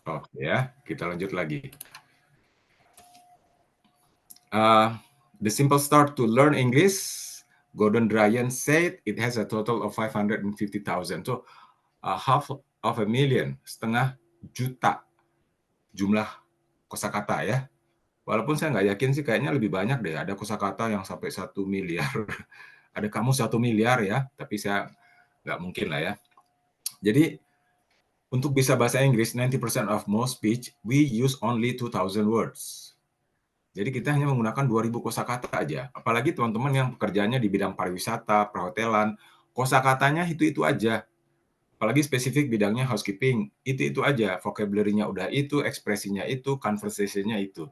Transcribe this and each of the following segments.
Oke ya, kita lanjut lagi. The simple start to learn English, Gordon Ryan said it has a total of 550,000. So, half of a million, setengah juta jumlah kosakata ya. Walaupun saya nggak yakin sih, kayaknya lebih banyak deh. Ada kosakata yang sampai 1 miliar. Ada kamus 1 miliar ya, tapi saya nggak mungkin lah ya. Jadi, untuk bisa bahasa Inggris, 90% of most speech, we use only 2,000 words. Jadi kita hanya menggunakan 2.000 kosakata aja. Apalagi teman-teman yang pekerjaannya di bidang pariwisata, perhotelan, kosakatanya itu aja. Apalagi spesifik bidangnya housekeeping, itu aja. Vocabulary-nya udah itu, ekspresinya itu, conversation-nya itu.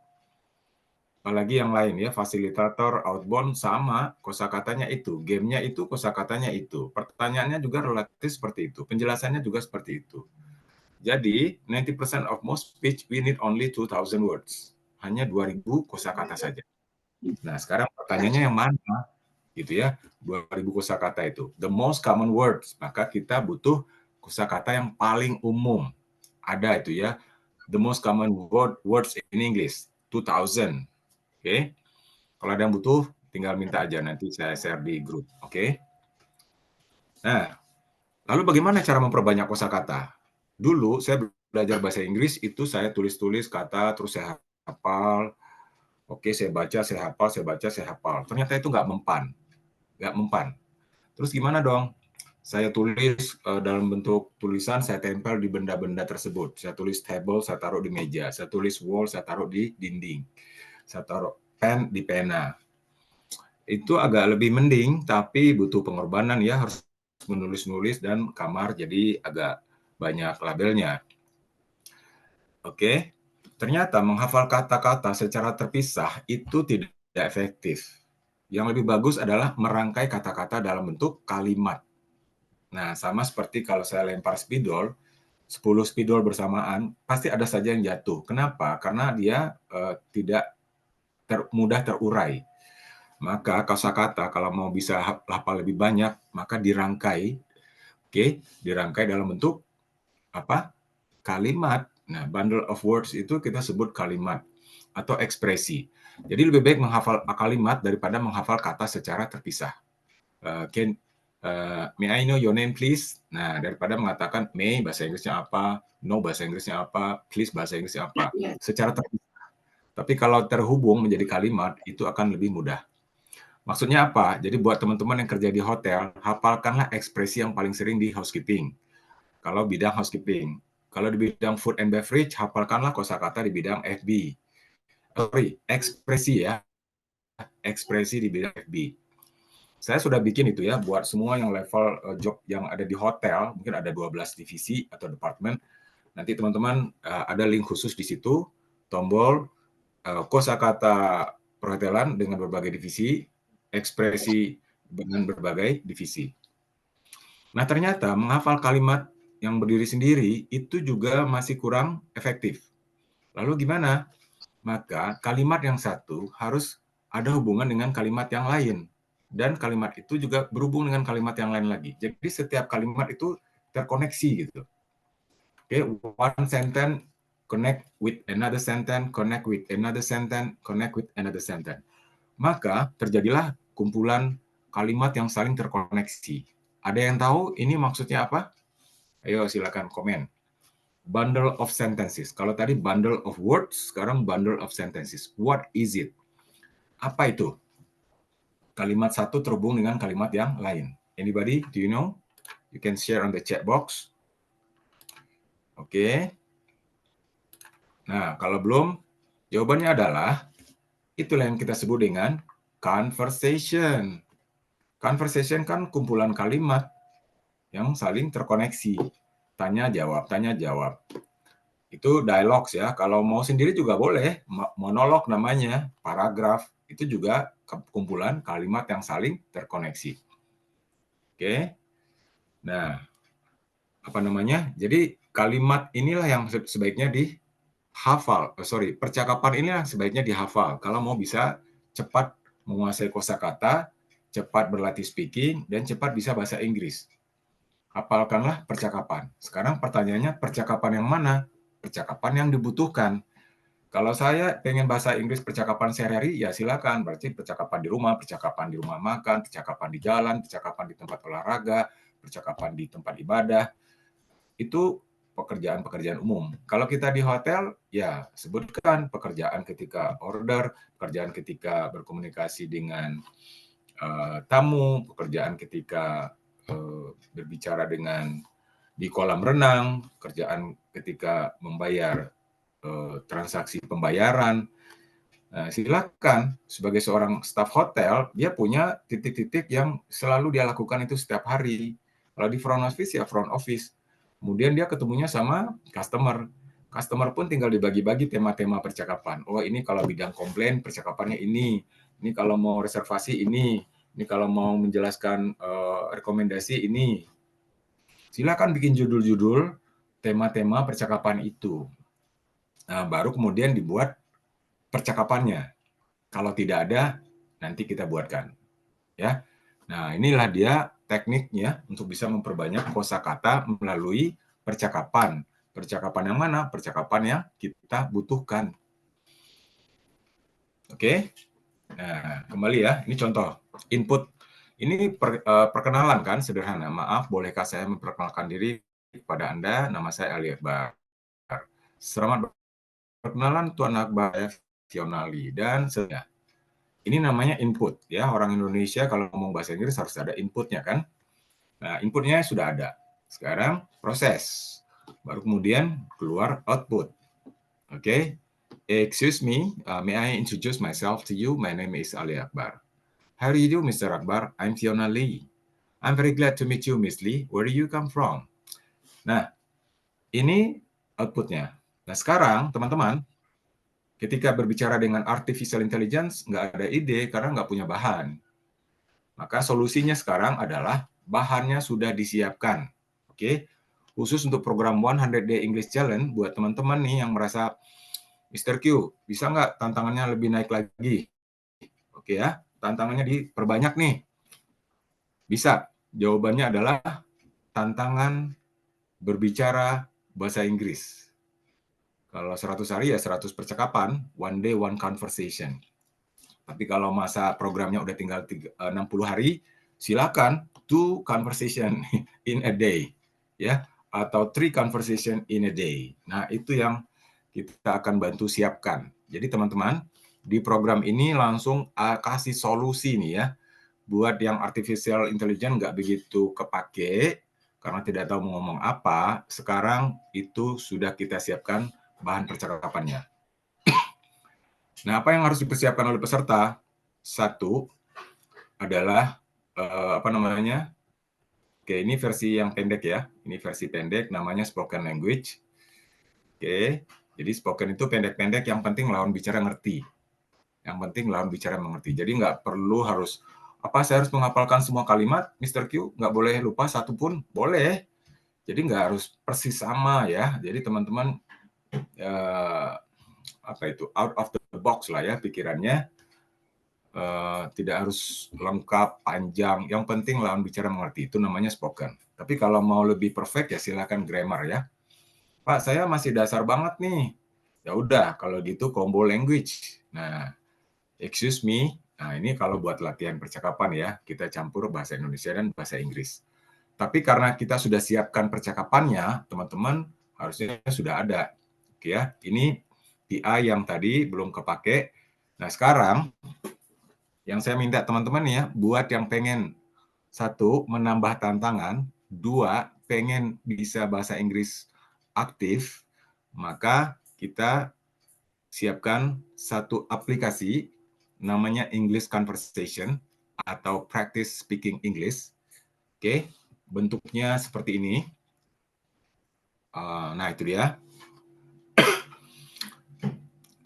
Apalagi yang lain ya, fasilitator, outbound sama, kosakatanya itu, game-nya itu, kosakatanya itu. Pertanyaannya juga relatif seperti itu, penjelasannya juga seperti itu. Jadi, 90% of most speech we need only 2,000 words. Hanya 2.000 kosakata saja. Nah, sekarang pertanyaannya yang mana? Gitu ya, 2.000 kosakata itu. The most common words, maka kita butuh kosakata yang paling umum. Ada itu ya. The most common words in English, 2,000. Oke. Kalau ada yang butuh, tinggal minta aja, nanti saya share di grup. Oke. Nah, lalu bagaimana cara memperbanyak kosakata? Dulu saya belajar bahasa Inggris itu saya tulis-tulis kata, terus saya hafal. Oke, saya baca, saya hafal, saya baca, saya hafal. Ternyata itu nggak mempan. Nggak mempan. Terus gimana dong? Saya tulis dalam bentuk tulisan, saya tempel di benda-benda tersebut. Saya tulis table, saya taruh di meja. Saya tulis wall, saya taruh di dinding. Saya taruh pen di pena. Itu agak lebih mending, tapi butuh pengorbanan ya, harus menulis-nulis dan kamar jadi agak banyak labelnya. Oke, ternyata menghafal kata-kata secara terpisah itu tidak efektif. Yang lebih bagus adalah merangkai kata-kata dalam bentuk kalimat. Nah, sama seperti kalau saya lempar spidol, 10 spidol bersamaan, pasti ada saja yang jatuh. Kenapa? Karena dia tidak mudah terurai. Maka kosakata kalau mau bisa hafal lebih banyak, maka dirangkai, oke, dirangkai dalam bentuk apa? Kalimat. Nah, bundle of words itu kita sebut kalimat atau ekspresi. Jadi lebih baik menghafal kalimat daripada menghafal kata secara terpisah. May I know your name please? Nah, daripada mengatakan may bahasa Inggrisnya apa, no bahasa Inggrisnya apa, please bahasa Inggrisnya apa, secara terpisah. Tapi kalau terhubung menjadi kalimat itu akan lebih mudah. Maksudnya apa? Jadi buat teman-teman yang kerja di hotel, hafalkanlah ekspresi yang paling sering di housekeeping. Kalau bidang housekeeping. Kalau di bidang food and beverage, hafalkanlah kosakata di bidang FB. Ekspresi ya. Ekspresi di bidang FB. Saya sudah bikin itu ya, buat semua yang level job yang ada di hotel, mungkin ada 12 divisi atau departemen. Nanti teman-teman ada link khusus di situ, tombol kosakata perhotelan dengan berbagai divisi, ekspresi dengan berbagai divisi. Nah, ternyata menghafal kalimat yang berdiri sendiri itu juga masih kurang efektif. Lalu gimana? Maka kalimat yang satu harus ada hubungan dengan kalimat yang lain. Dan kalimat itu juga berhubung dengan kalimat yang lain lagi. Jadi setiap kalimat itu terkoneksi gitu. Okay, one sentence connect with another sentence, connect with another sentence, connect with another sentence. Maka terjadilah kumpulan kalimat yang saling terkoneksi. Ada yang tahu ini maksudnya apa? Ayo silakan komen. Bundle of sentences. Kalau tadi bundle of words, sekarang bundle of sentences. What is it? Apa itu? Kalimat satu terhubung dengan kalimat yang lain. Anybody? Do you know? You can share on the chat box. Oke. Nah, kalau belum, jawabannya adalah itulah yang kita sebut dengan conversation. Conversation kan kumpulan kalimat yang saling terkoneksi. Tanya jawab, tanya jawab. Itu dialog ya. Kalau mau sendiri juga boleh, monolog namanya, paragraf, itu juga kumpulan kalimat yang saling terkoneksi. Oke. Nah, apa namanya? Jadi kalimat inilah yang sebaiknya dihafal. Percakapan inilah sebaiknya dihafal kalau mau bisa cepat menguasai kosakata, cepat berlatih speaking, dan cepat bisa bahasa Inggris. Hafalkanlah percakapan. Sekarang pertanyaannya, percakapan yang mana? percakapan yang dibutuhkan. Kalau saya pengen bahasa Inggris percakapan sehari-hari, ya silakan. Berarti percakapan di rumah makan, percakapan di jalan, percakapan di tempat olahraga, percakapan di tempat ibadah. Itu pekerjaan-pekerjaan umum. Kalau kita di hotel, ya sebutkan pekerjaan ketika order, pekerjaan ketika berkomunikasi dengan tamu, pekerjaan ketika berbicara dengan di kolam renang, kerjaan ketika membayar transaksi pembayaran. Nah, silakan sebagai seorang staf hotel, dia punya titik-titik yang selalu dia lakukan itu setiap hari. Kalau di front office ya front office. Kemudian dia ketemunya sama customer. Customer pun tinggal dibagi-bagi tema-tema percakapan. Oh, ini kalau bidang komplain percakapannya ini. Ini kalau mau reservasi ini. Ini kalau mau menjelaskan rekomendasi ini. Silakan bikin judul-judul tema-tema percakapan itu. Nah, baru kemudian dibuat percakapannya. Kalau tidak ada, nanti kita buatkan. Ya. Nah, inilah dia tekniknya untuk bisa memperbanyak kosakata melalui percakapan. Percakapan yang mana? Percakapan yang kita butuhkan. Oke. Nah, kembali ya. Ini contoh input. Ini perkenalan kan sederhana. Maaf, bolehkah saya memperkenalkan diri kepada Anda? Nama saya Ali Akbar. Selamat perkenalan Tuan Akbar Fionali dan saya. Ini namanya input ya. Orang Indonesia kalau ngomong bahasa Inggris harus ada inputnya kan. Nah, inputnya sudah ada. Sekarang proses. Baru kemudian keluar output. Oke. Okay? Excuse me, may I introduce myself to you? My name is Ali Akbar. How do you do, Mr. Akbar? I'm Fiona Lee. I'm very glad to meet you, Miss Lee. Where do you come from? Nah, ini outputnya. Nah, sekarang teman-teman, ketika berbicara dengan artificial intelligence, nggak ada ide karena nggak punya bahan. Maka solusinya sekarang adalah bahannya sudah disiapkan. Oke, khusus untuk program 100 Day English Challenge, buat teman-teman nih yang merasa, Mr. Q, bisa nggak tantangannya lebih naik lagi? Oke ya, tantangannya diperbanyak nih. Bisa. Jawabannya adalah tantangan berbicara bahasa Inggris. Kalau 100 hari ya 100 percakapan, one day one conversation. Tapi kalau masa programnya udah tinggal 60 hari, silakan 2 conversation in a day, ya, atau 3 conversation in a day. Nah, itu yang kita akan bantu siapkan. Jadi teman-teman, di program ini langsung kasih solusi nih ya, buat yang artificial intelligence nggak begitu kepake, karena tidak tahu mau ngomong apa, sekarang itu sudah kita siapkan bahan percakapannya. Nah, apa yang harus dipersiapkan oleh peserta? Satu adalah Oke, ini versi yang pendek ya. Ini versi pendek, namanya spoken language. Oke, jadi spoken itu pendek-pendek. Yang penting lawan bicara ngerti. Yang penting lawan bicara mengerti. Jadi nggak perlu harus saya harus menghafalkan semua kalimat, Mr. Q. Nggak boleh lupa satu pun, boleh. Jadi nggak harus persis sama ya. Jadi teman-teman out of the box lah ya pikirannya. Tidak harus lengkap, panjang. Yang penting lawan bicara mengerti. Itu namanya spoken. Tapi kalau mau lebih perfect ya silakan grammar ya. Pak, saya masih dasar banget nih. Ya udah, kalau gitu combo language. Nah, excuse me. Nah, ini kalau buat latihan percakapan ya, kita campur bahasa Indonesia dan bahasa Inggris. Tapi karena kita sudah siapkan percakapannya, teman-teman harusnya sudah ada. Oke ya, ini PI yang tadi belum kepake. Nah, sekarang yang saya minta teman-teman ya, buat yang pengen satu, menambah tantangan, dua, pengen bisa bahasa Inggris aktif, maka kita siapkan satu aplikasi namanya English Conversation atau Practice Speaking English. Oke, bentuknya seperti ini. Nah, itu dia.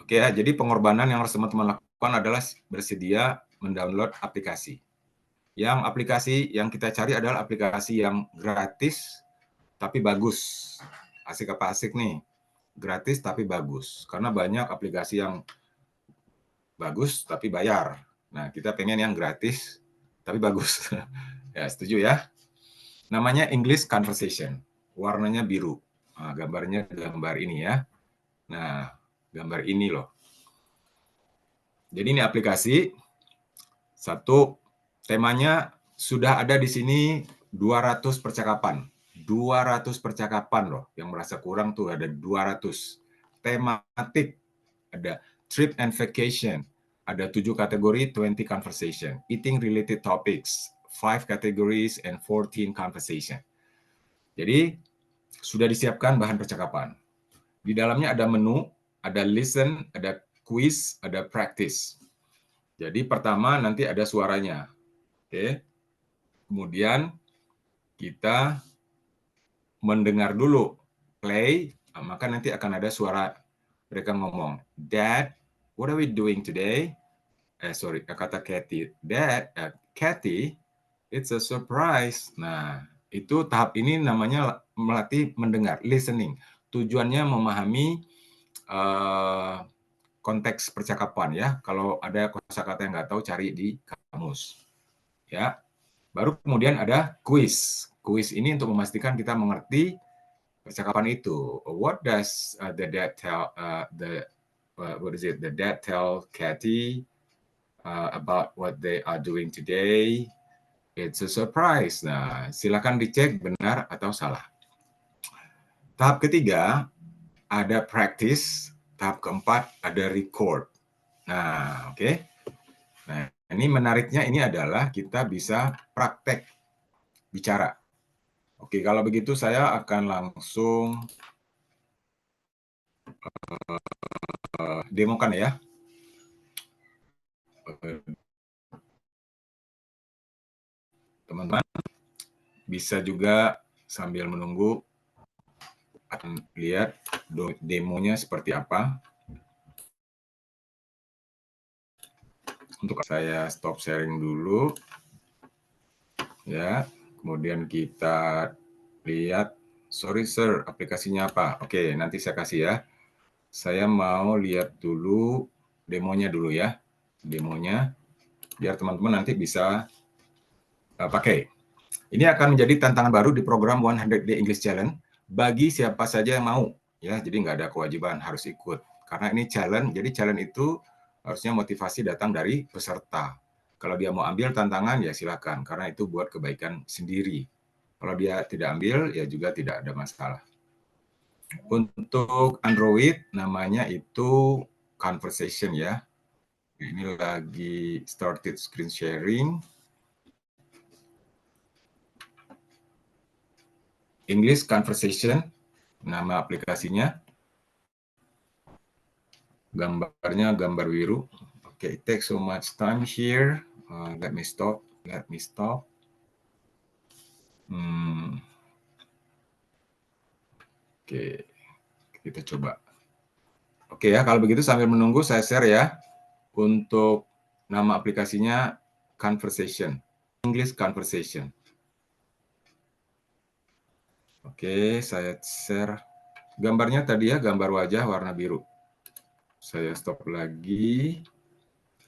Oke ya, jadi pengorbanan yang harus teman-teman lakukan adalah bersedia mendownload aplikasi. Yang aplikasi yang kita cari adalah aplikasi yang gratis tapi bagus. Asik apa asik nih? Gratis tapi bagus. Karena banyak aplikasi yang bagus tapi bayar. Nah, kita pengen yang gratis tapi bagus. Ya, setuju ya? Namanya English Conversation. Warnanya biru. Nah, gambarnya gambar ini ya. Nah, gambar ini loh. Jadi ini aplikasi, satu, temanya sudah ada di sini 200 percakapan. 200 percakapan loh. Yang merasa kurang tuh ada 200. Tematik, ada trip and vacation, ada 7 kategori, 20 conversation. Eating related topics, 5 categories and 14 conversation. Jadi sudah disiapkan bahan percakapan. Di dalamnya ada menu, ada listen, ada quiz, ada practice. Jadi pertama nanti ada suaranya. Oke. Kemudian kita mendengar dulu, play, maka nanti akan ada suara mereka ngomong, "Dad, what are we doing today?" Kata Kathy, "Dad, Kathy, it's a surprise." Nah, itu tahap ini namanya melatih mendengar, listening. Tujuannya memahami konteks percakapan ya. Kalau ada kosakata yang nggak tahu cari di kamus. Ya. Baru kemudian ada quiz. Quiz ini untuk memastikan kita mengerti percakapan itu. What does the dad tell the dad tell Kathy about what they are doing today? It's a surprise. Nah, silakan dicek benar atau salah. Tahap ketiga ada practice. Tahap keempat ada record. Nah, oke. Okay. Nah, ini menariknya ini adalah kita bisa praktek bicara. Oke, kalau begitu saya akan langsung demokan ya. Teman-teman bisa juga sambil menunggu akan lihat demonya seperti apa. Untuk saya stop sharing dulu. Ya, kemudian kita lihat, sorry sir, aplikasinya apa? Oke, nanti saya kasih ya. Saya mau lihat dulu demonya dulu ya. Demonya, biar teman-teman nanti bisa pakai. Ini akan menjadi tantangan baru di program 100 Day English Challenge bagi siapa saja yang mau. Ya, jadi nggak ada kewajiban harus ikut. Karena ini challenge, jadi challenge itu harusnya motivasi datang dari peserta. Kalau dia mau ambil tantangan, ya silakan. Karena itu buat kebaikan sendiri. Kalau dia tidak ambil, ya juga tidak ada masalah. Untuk Android, namanya itu Conversation ya. Ini lagi started screen sharing. English Conversation, nama aplikasinya. Gambarnya gambar biru. Okay, it takes so much time here. Let me stop. Oke, kita coba. Oke ya, kalau begitu sambil menunggu saya share ya. Untuk nama aplikasinya Conversation, English Conversation. Oke, saya share. Gambarnya tadi ya, gambar wajah warna biru. Saya stop lagi.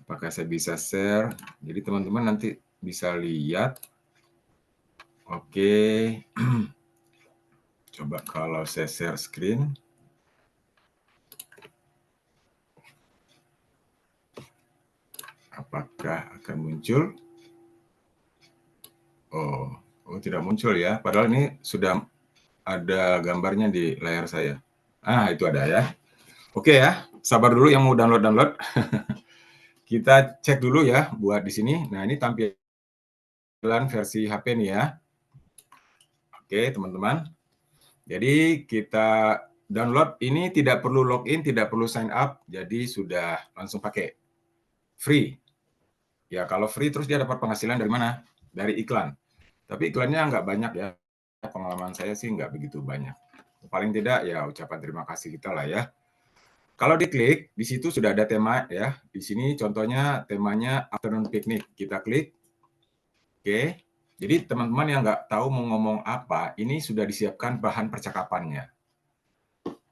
Apakah saya bisa share? Jadi teman-teman nanti bisa lihat. Oke. Coba kalau saya share screen. Apakah akan muncul? Oh, tidak muncul ya. Padahal ini sudah ada gambarnya di layar saya. Ah, itu ada ya. Oke ya, sabar dulu yang mau download. Kita cek dulu ya buat di sini. Nah, ini tampilan versi HP nih ya. Oke, teman-teman. Jadi kita download ini tidak perlu login, tidak perlu sign up, jadi sudah langsung pakai. Free. Ya, kalau free terus dia dapat penghasilan dari mana? Dari iklan. Tapi iklannya nggak banyak ya. Pengalaman saya sih nggak begitu banyak. Paling tidak ya ucapan terima kasih kita lah ya. Kalau diklik, di situ sudah ada tema ya. Di sini contohnya temanya afternoon picnic. Kita klik. Oke. Jadi teman-teman yang nggak tahu mau ngomong apa, ini sudah disiapkan bahan percakapannya.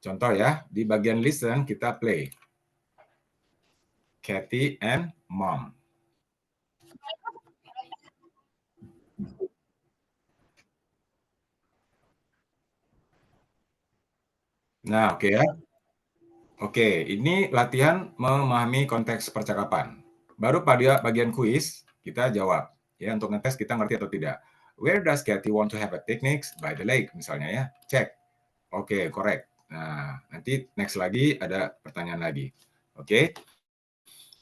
Contoh ya, di bagian listen kita play. Kathy and Mom. Nah, oke ya. Oke, ini latihan memahami konteks percakapan. Baru pada bagian kuis, kita jawab. Ya, untuk ngetes kita ngerti atau tidak. Where does Kathy want to have a picnic? By the lake, misalnya ya. Cek. Oke, correct. Nah, nanti next lagi ada pertanyaan lagi. Oke.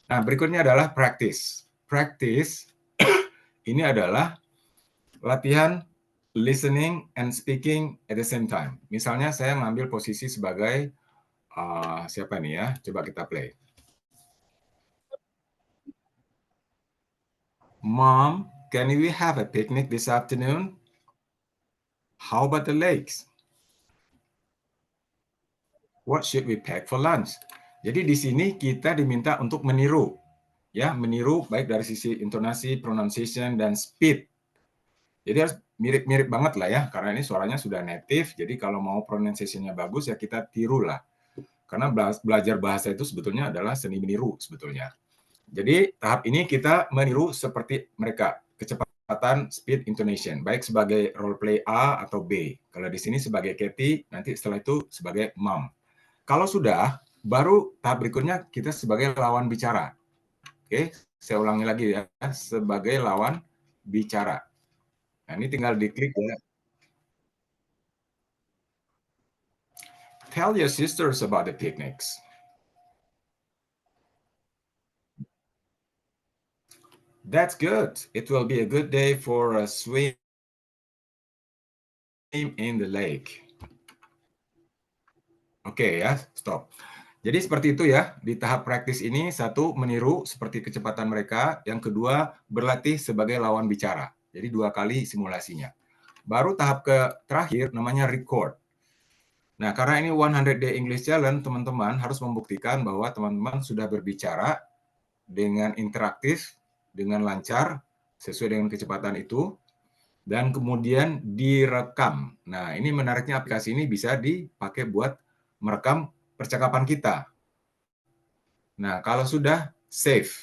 Nah, berikutnya adalah practice. Practice ini adalah latihan listening and speaking at the same time. Misalnya saya ngambil posisi sebagai siapa nih ya? Coba kita play. Mom, can we have a picnic this afternoon? How about the lakes? What should we pack for lunch? Jadi di sini kita diminta untuk meniru, ya, meniru baik dari sisi intonasi, pronunciation, dan speed. Jadi harus mirip-mirip banget lah ya, karena ini suaranya sudah native. Jadi kalau mau pronunciation-nya bagus ya kita tiru lah. Karena belajar bahasa itu sebetulnya adalah seni meniru sebetulnya. Jadi tahap ini kita meniru seperti mereka, kecepatan, speed, intonation, baik sebagai role play A atau B. Kalau di sini sebagai Kathy, nanti setelah itu sebagai mom. Kalau sudah, baru tahap berikutnya kita sebagai lawan bicara. Oke, saya ulangi lagi ya, sebagai lawan bicara. Nah, ini tinggal diklik ya. Tell your sisters about the picnics. That's good. It will be a good day for a swim in the lake. Oke ya, stop. Jadi seperti itu ya, di tahap praktis ini, satu, meniru seperti kecepatan mereka, yang kedua, berlatih sebagai lawan bicara. Jadi 2 kali simulasinya. Baru tahap terakhir namanya record. Nah, karena ini 100 Day English Challenge, teman-teman harus membuktikan bahwa teman-teman sudah berbicara dengan interaktif, dengan lancar, sesuai dengan kecepatan itu, dan kemudian direkam. Nah, ini menariknya aplikasi ini bisa dipakai buat merekam percakapan kita. Nah, kalau sudah save,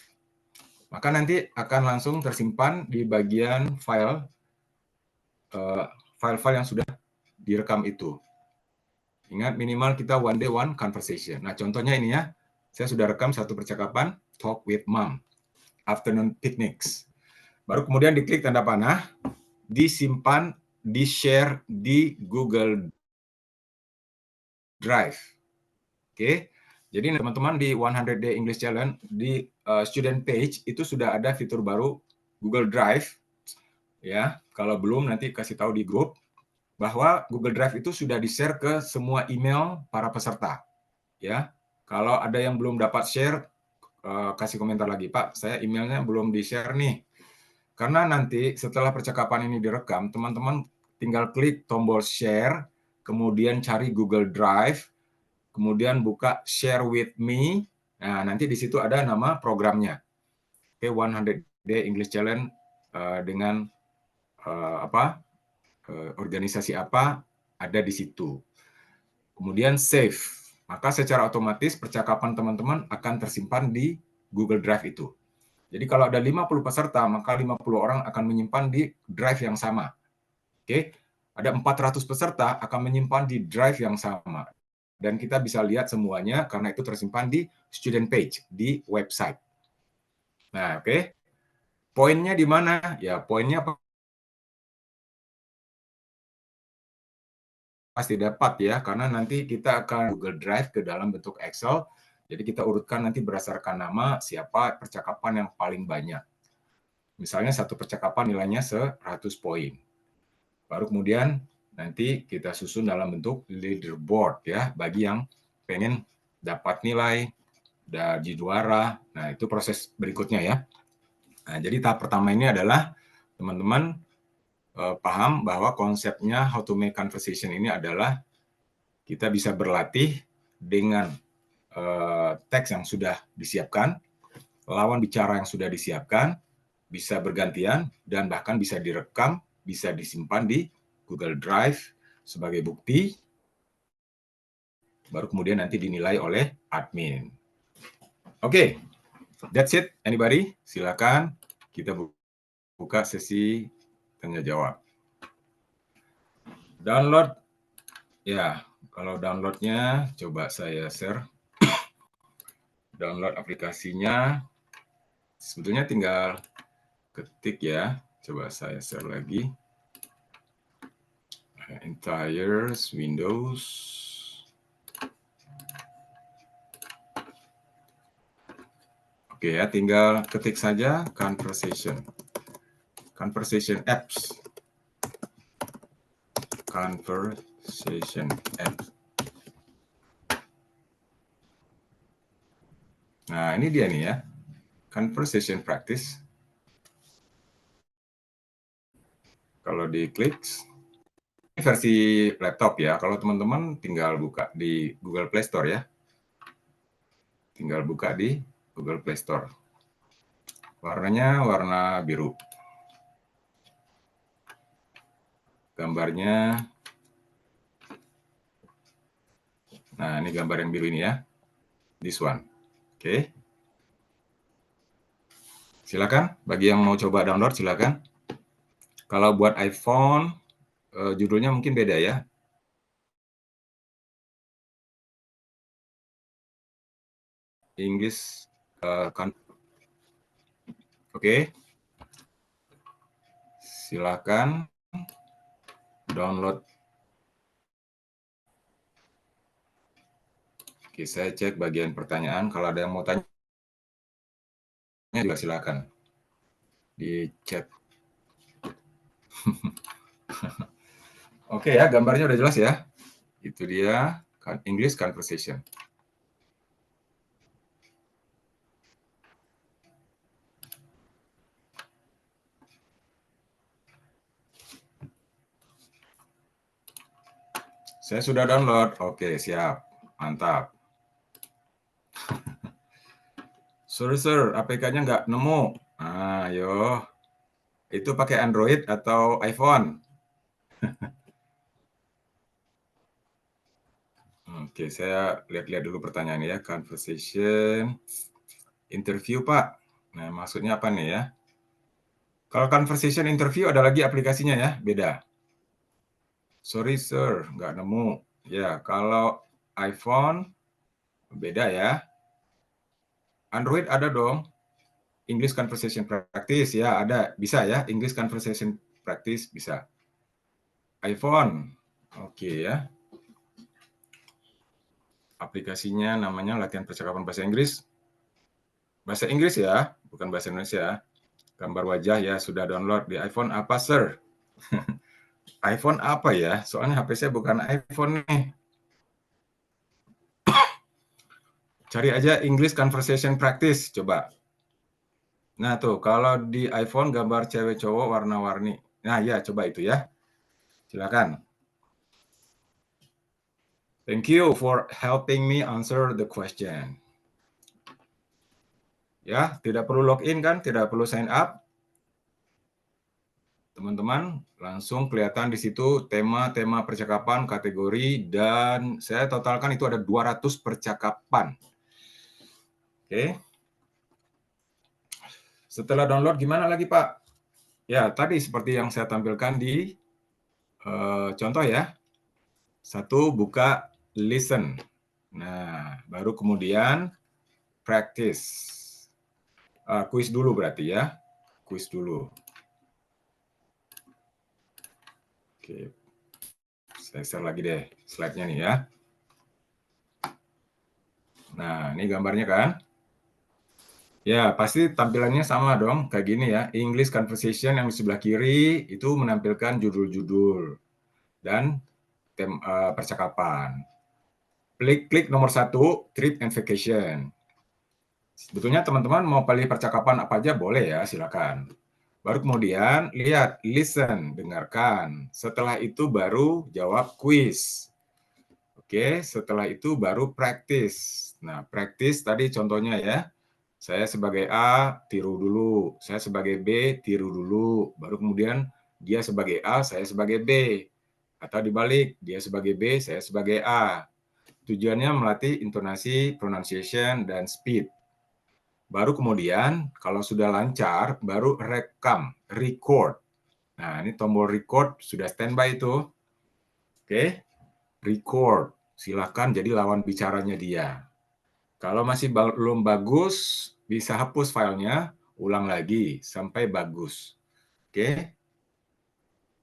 maka nanti akan langsung tersimpan di bagian file yang sudah direkam itu. Ingat, minimal kita one day one conversation. Nah, contohnya ini ya, saya sudah rekam satu percakapan, talk with mom, afternoon picnics. Baru kemudian diklik tanda panah, disimpan, di-share di Google Drive. Oke, jadi teman-teman di 100 Day English Challenge, di student page itu sudah ada fitur baru Google Drive. Ya, kalau belum nanti kasih tahu di grup bahwa Google Drive itu sudah di-share ke semua email para peserta. Ya, kalau ada yang belum dapat share, kasih komentar lagi, Pak, saya emailnya belum di-share nih. Karena nanti setelah percakapan ini direkam, teman-teman tinggal klik tombol share, kemudian cari Google Drive, kemudian buka share with me. Nah, nanti di situ ada nama programnya. Oke, 100 Day English Challenge dengan organisasi apa ada di situ. Kemudian save. Maka secara otomatis percakapan teman-teman akan tersimpan di Google Drive itu. Jadi kalau ada 50 peserta, maka 50 orang akan menyimpan di drive yang sama. Oke, ada 400 peserta akan menyimpan di drive yang sama. Dan kita bisa lihat semuanya karena itu tersimpan di student page, di website. Nah, oke. Poinnya di mana? Ya, poinnya pasti dapat ya, karena nanti kita akan Google Drive ke dalam bentuk Excel. Jadi kita urutkan nanti berdasarkan nama siapa percakapan yang paling banyak. Misalnya satu percakapan nilainya 100 poin. Baru kemudian nanti kita susun dalam bentuk leaderboard ya, bagi yang pengen dapat nilai, jadi juara. Nah, itu proses berikutnya ya. Nah, jadi tahap pertama ini adalah teman-teman paham bahwa konsepnya how to make conversation ini adalah kita bisa berlatih dengan teks yang sudah disiapkan, lawan bicara yang sudah disiapkan, bisa bergantian, dan bahkan bisa direkam, bisa disimpan di Google Drive sebagai bukti, baru kemudian nanti dinilai oleh admin. Oke, that's it. Anybody? Silakan kita buka sesi tanya jawab. Download, ya, kalau downloadnya coba saya share. download aplikasinya. Sebetulnya tinggal ketik ya. Coba saya share lagi. Entire Windows. Oke ya, tinggal ketik saja Conversation Apps. Conversation Apps. Nah, ini dia nih ya. Conversation Practice. Kalau diklik, ini versi laptop ya. Kalau teman-teman tinggal buka di Google Play Store ya. Tinggal buka di Google Play Store. Warnanya warna biru. Gambarnya, nah ini gambar yang biru ini ya. This one. Oke. Silakan, bagi yang mau coba download silakan. Kalau buat iPhone, judulnya mungkin beda ya. English Oke. Silakan download. Oke, saya cek bagian pertanyaan. Kalau ada yang mau tanya juga silakan di chat. Oke ya, gambarnya udah jelas ya. Itu dia English Conversation. Saya sudah download. Oke, siap. Mantap. Sorry, sir. APK-nya nggak nemu. Ayo. Itu pakai Android atau iPhone? Oke, saya lihat-lihat dulu pertanyaannya ya. Conversation. Interview, Pak. Nah, maksudnya apa nih ya? Kalau conversation interview ada lagi aplikasinya ya? Beda. Sorry, sir. Nggak nemu. Ya, kalau iPhone beda ya. Android ada dong. English Conversation Practice ya ada, bisa ya. English Conversation Practice bisa. iPhone, oke ya. Aplikasinya namanya latihan percakapan bahasa Inggris. Bahasa Inggris ya, bukan bahasa Indonesia. Gambar wajah ya sudah download di iPhone apa, sir? iPhone apa ya? Soalnya HP saya bukan iPhone nih. Cari aja English Conversation Practice, coba. Nah tuh, kalau di iPhone gambar cewek cowok warna-warni. Nah ya, coba itu ya. Silakan. Thank you for helping me answer the question. Ya, tidak perlu login kan, tidak perlu sign up. Teman-teman, langsung kelihatan di situ tema-tema percakapan, kategori, dan saya totalkan itu ada 200 percakapan. Oke. Setelah download gimana lagi, Pak? Ya, tadi seperti yang saya tampilkan di contoh ya. Satu, buka listen. Nah, baru kemudian practice. Kuis dulu berarti ya. Kuis dulu. Oke. Saya share lagi deh slide-nya nih ya. Nah, ini gambarnya kan. Ya, pasti tampilannya sama dong, kayak gini ya. English Conversation yang di sebelah kiri itu menampilkan judul-judul dan percakapan. Klik nomor 1, Trip and Vacation. Sebetulnya teman-teman mau pilih percakapan apa aja boleh ya, silakan. Baru kemudian lihat, listen, dengarkan. Setelah itu baru jawab quiz. Oke, setelah itu baru practice. Nah, practice tadi contohnya ya. Saya sebagai A, tiru dulu. Saya sebagai B, tiru dulu. Baru kemudian dia sebagai A, saya sebagai B. Atau dibalik, dia sebagai B, saya sebagai A. Tujuannya melatih intonasi, pronunciation, dan speed. Baru kemudian, kalau sudah lancar, baru rekam, record. Nah, ini tombol record sudah standby itu. Oke, record. Silakan jadi lawan bicaranya dia. Kalau masih belum bagus, bisa hapus filenya, ulang lagi sampai bagus. Oke.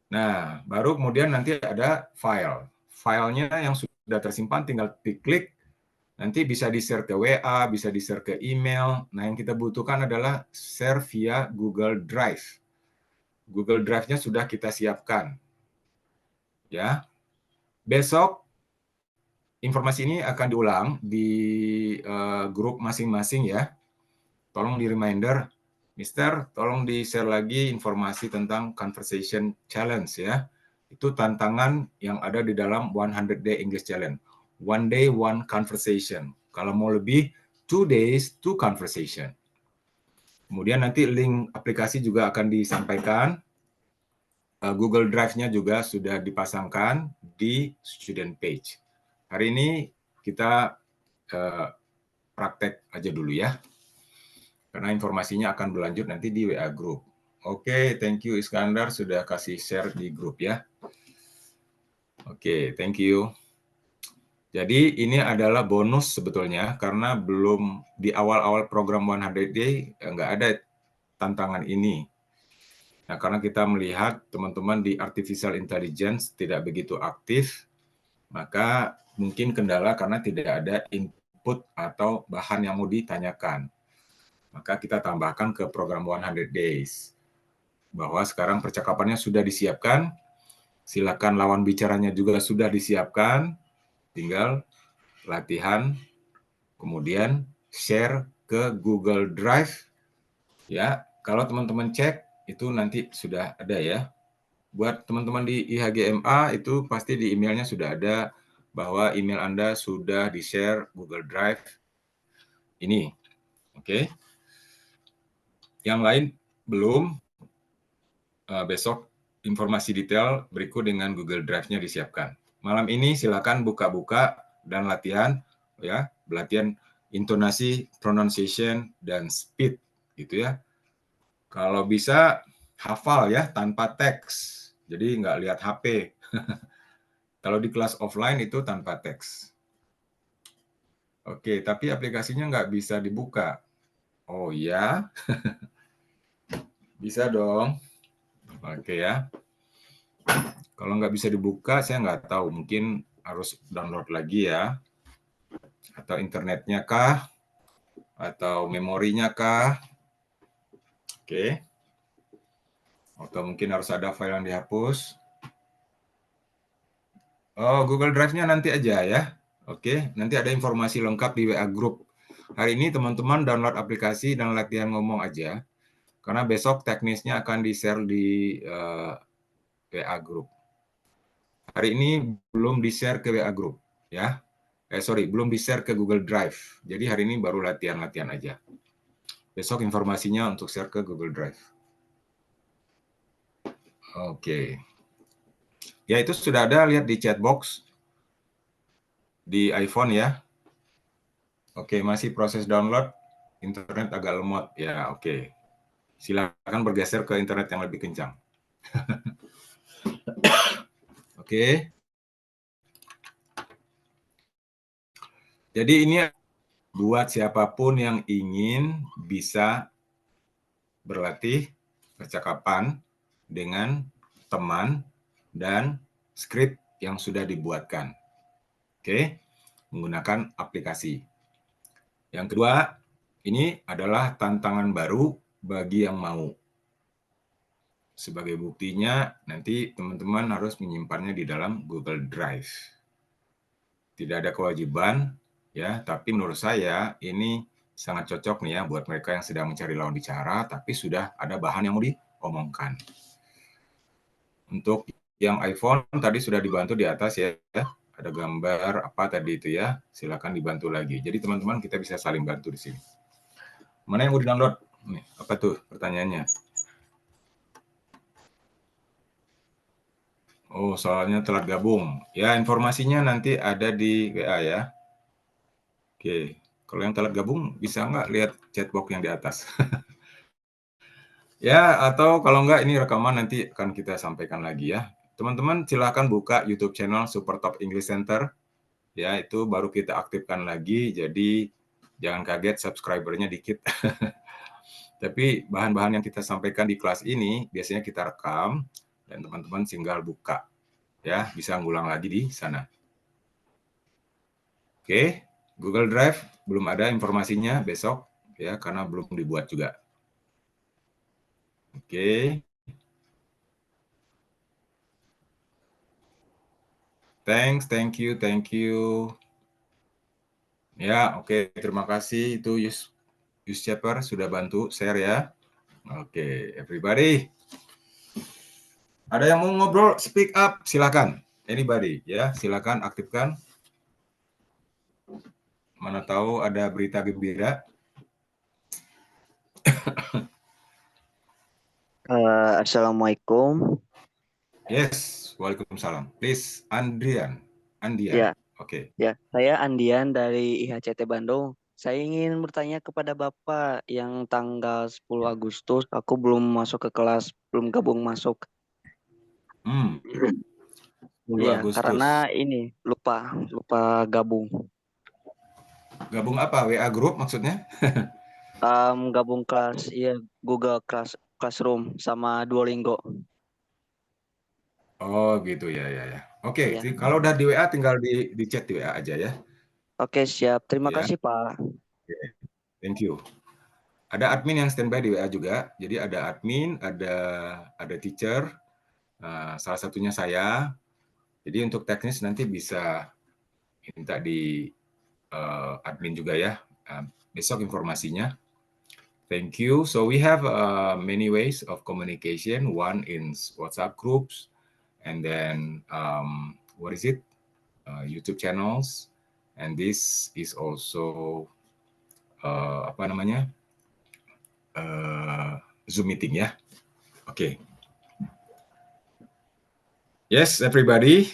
Nah, baru kemudian nanti ada file. Filenya yang sudah tersimpan tinggal diklik, nanti bisa di-share ke WA, bisa di-share ke email. Nah, yang kita butuhkan adalah share via Google Drive. Google Drive-nya sudah kita siapkan. Ya. Besok informasi ini akan diulang di grup masing-masing ya. Tolong di reminder, Mister, tolong di-share lagi informasi tentang Conversation Challenge ya. Itu tantangan yang ada di dalam 100 Day English Challenge. One day, one conversation. Kalau mau lebih, 2 days, 2 conversation. Kemudian nanti link aplikasi juga akan disampaikan. Google Drive-nya juga sudah dipasangkan di student page. Hari ini kita praktek aja dulu ya, karena informasinya akan berlanjut nanti di WA Group. Oke, thank you Iskandar sudah kasih share di grup ya. Oke, thank you. Jadi ini adalah bonus sebetulnya, karena belum di awal-awal program 100 Day nggak ada tantangan ini. Nah, karena kita melihat teman-teman di artificial intelligence tidak begitu aktif, maka mungkin kendala karena tidak ada input atau bahan yang mau ditanyakan. Maka kita tambahkan ke program 100 Days. Bahwa sekarang percakapannya sudah disiapkan, silakan lawan bicaranya juga sudah disiapkan, tinggal latihan, kemudian share ke Google Drive. Ya, kalau teman-teman cek, itu nanti sudah ada ya. Buat teman-teman di IHGMA, itu pasti di emailnya sudah ada bahwa email Anda sudah di-share Google Drive ini. Oke. Yang lain belum, besok informasi detail berikut dengan Google Drive-nya disiapkan. Malam ini silakan buka-buka dan latihan, ya, latihan intonasi, pronunciation, dan speed, gitu ya. Kalau bisa hafal ya tanpa teks, jadi nggak lihat HP. Kalau di kelas offline itu tanpa teks. Oke, tapi aplikasinya nggak bisa dibuka. Oh ya, bisa dong. Oke ya. Kalau nggak bisa dibuka, saya nggak tahu. Mungkin harus download lagi ya. Atau internetnya kah? Atau memorinya kah? Oke. Atau mungkin harus ada file yang dihapus. Oh, Google Drive-nya nanti aja ya. Oke, nanti ada informasi lengkap di WA Group. Hari ini teman-teman download aplikasi dan latihan ngomong aja. Karena besok teknisnya akan di-share di WA Group. Hari ini belum di-share ke WA Group, ya. Belum di-share ke Google Drive. Jadi hari ini baru latihan-latihan aja. Besok informasinya untuk share ke Google Drive. Oke. Ya, itu sudah ada, lihat di chat box di iPhone ya. Oke, masih proses download. Internet agak lemot. Ya, oke. Silakan bergeser ke internet yang lebih kencang. Oke. Jadi ini buat siapapun yang ingin bisa berlatih percakapan dengan teman dan skrip yang sudah dibuatkan. Oke, menggunakan aplikasi. Yang kedua, ini adalah tantangan baru bagi yang mau. Sebagai buktinya, nanti teman-teman harus menyimpannya di dalam Google Drive. Tidak ada kewajiban, ya, tapi menurut saya ini sangat cocok nih ya buat mereka yang sedang mencari lawan bicara, tapi sudah ada bahan yang mau diomongkan. Untuk yang iPhone tadi sudah dibantu di atas ya, ada gambar apa tadi itu ya, silakan dibantu lagi. Jadi teman-teman kita bisa saling bantu di sini. Mana yang mau di-download? Nih, apa tuh pertanyaannya? Oh, soalnya telat gabung. Ya, informasinya nanti ada di WA ya. Oke, kalau yang telat gabung bisa nggak lihat chatbox yang di atas? Ya, atau kalau nggak ini rekaman nanti akan kita sampaikan lagi ya. Teman-teman silahkan buka YouTube channel Super Top English Center. Ya, itu baru kita aktifkan lagi. Jadi Jangan kaget subscribernya dikit. Tapi bahan-bahan yang kita sampaikan di kelas ini biasanya kita rekam dan teman-teman tinggal buka. Ya, bisa ngulang lagi di sana. Oke, Google Drive belum ada informasinya besok ya karena belum dibuat juga. Oke. Thanks, thank you. Ya, oke, terima kasih itu Yus Shepherd sudah bantu share ya. Oke, everybody. Ada yang mau ngobrol, speak up, silakan. Anybody ya, silakan aktifkan. Mana tahu ada berita gembira. Assalamualaikum. Yes, waalaikumsalam. Please, Andian. Ya, Oke. ya, saya Andian dari IHCT Bandung. Saya ingin bertanya kepada Bapak yang tanggal 10 Agustus aku belum masuk ke kelas, belum gabung masuk. 10 Iya, karena Agustus. ini lupa gabung. Gabung apa? WA Group maksudnya? Gabung kelas, iya Google Classroom sama Duolingo. Oh, gitu ya. Oke, Ya, kalau udah di WA tinggal di chat di WA aja ya. oke siap. Terima Ya, kasih Pak. thank you. Ada admin yang standby di WA juga. Jadi ada admin, ada teacher. Salah satunya saya. Jadi untuk teknis nanti bisa minta di admin juga ya. Besok informasinya. Thank you. So we have many ways of communication. One in WhatsApp groups, and then what is it? YouTube channels, and this is also apa namanya Zoom meeting ya. Oke. Yes, everybody.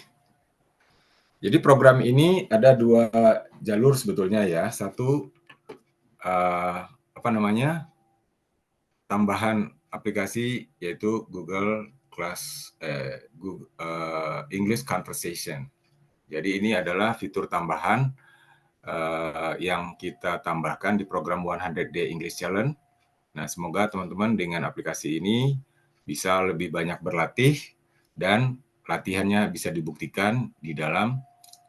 Jadi program ini ada 2 jalur sebetulnya ya. Satu apa namanya tambahan aplikasi yaitu Google English Conversation. Jadi ini adalah fitur tambahan yang kita tambahkan di program 100 Day English Challenge. Nah, semoga teman-teman dengan aplikasi ini bisa lebih banyak berlatih dan latihannya bisa dibuktikan di dalam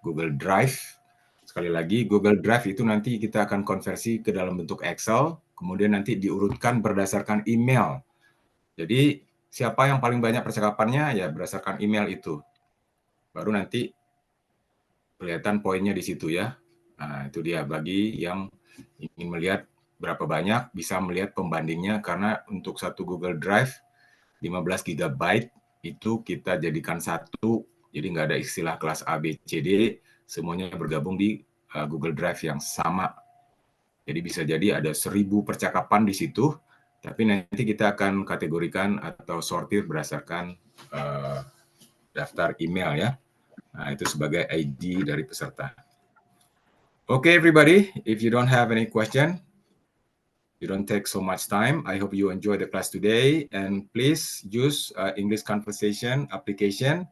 Google Drive. Sekali lagi, Google Drive itu nanti kita akan konversi ke dalam bentuk Excel, kemudian nanti diurutkan berdasarkan email. Jadi, siapa yang paling banyak percakapannya ya berdasarkan email itu. Baru nanti kelihatan poinnya di situ ya. Nah, itu dia bagi yang ingin melihat berapa banyak, bisa melihat pembandingnya karena untuk satu Google Drive 15 GB itu kita jadikan satu, jadi nggak ada istilah kelas A, B, C, D, semuanya bergabung di Google Drive yang sama. Jadi bisa jadi ada 1000 percakapan di situ, tapi nanti kita akan kategorikan atau sortir berdasarkan daftar email ya. Nah, itu sebagai ID dari peserta. Okay, everybody, if you don't have any question, you don't take so much time. I hope you enjoy the class today, and please use English Conversation application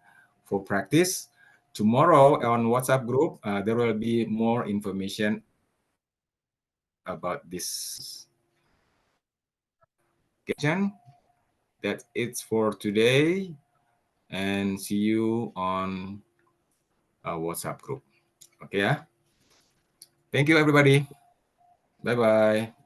for practice. Tomorrow on WhatsApp group, there will be more information about this. That's it for today, and see you on WhatsApp group. Okay, yeah? Thank you, everybody. Bye-bye.